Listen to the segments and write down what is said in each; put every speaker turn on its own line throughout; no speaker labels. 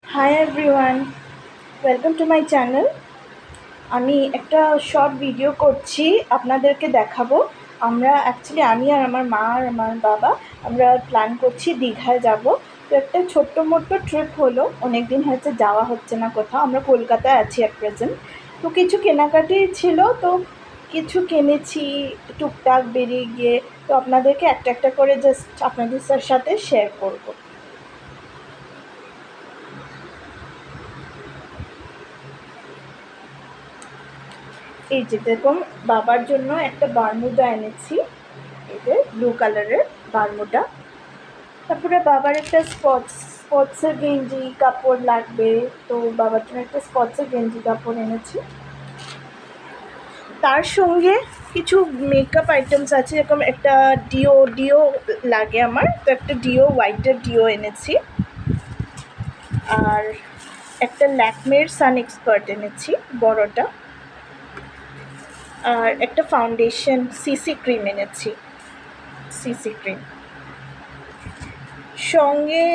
Hi everyone, welcome to my channel. আমি একটা short video করছি, আপনাদেরকে দেখাবো। আমি আর আমার মা আর আমার বাবা আমরা প্ল্যান করছি দীঘায় যাব। তো একটা ছোট্ট মোট্ট ট্রিপ হলো, অনেক দিন হয়েছে যাওয়া হচ্ছে না কোথাও। আমরা কলকাতায় আছি অ্যাট প্রেজেন্ট। তো কিছু কেনাকাটি ছিল, তো কিছু কিনেছি টুকটাক বেরিয়ে গিয়ে। তো আপনাদেরকে একটা একটা করে জাস্ট আপনাদের সাথে শেয়ার করব। এই যে দেখুন, বাবার জন্য একটা বারমুডা এনেছি, এই যে ব্লু কালারের বারমুডা। তারপরে বাবার একটা স্পটসের গেঞ্জি কাপড় লাগবে, তো বাবার জন্য একটা স্পটসের গেঞ্জি কাপড় এনেছি। তার সঙ্গে কিছু মেকআপ আইটেমস আছে, যেরকম একটা ডিও লাগে আমার, তো একটা হোয়াইটের ডিও এনেছি। আর একটা ল্যাকমের সান এক্সপার্ট এনেছি বড়টা। আর একটা ফাউন্ডেশন সিসি ক্রিম এনেছি, সিসি ক্রিম। সঙ্গে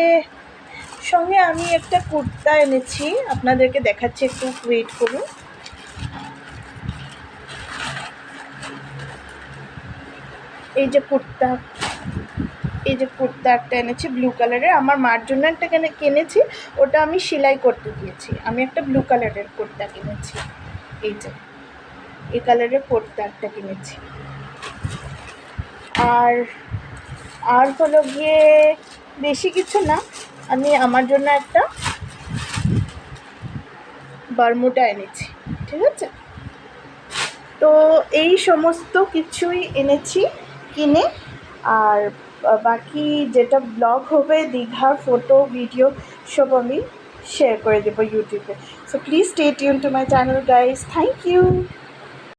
সঙ্গে আমি একটা কুর্তা এনেছি, আপনাদেরকে দেখাচ্ছি, একটু ওয়েট করুন। এই যে কুর্তা একটা এনেছি ব্লু কালারের। আমার মার জন্য একটা কিনেছি, ওটা আমি সেলাই করতে দিয়েছি। আমি একটা ব্লু কালারের কুর্তা কিনেছি, এই যে এই কালারের কুর্তা একটা কিনেছি। আর আর হলো গিয়ে বেশি কিছু না, আমি আমার জন্য একটা বারমুডা এনেছি, ঠিক আছে। তো এই সমস্ত কিছুই এনেছি কিনে। আর বাকি যেটা ব্লগ হবে, দীঘার ফটো ভিডিও সব আমি শেয়ার করে দেবো ইউটিউবে। So please stay tune to my channel guys, thank you.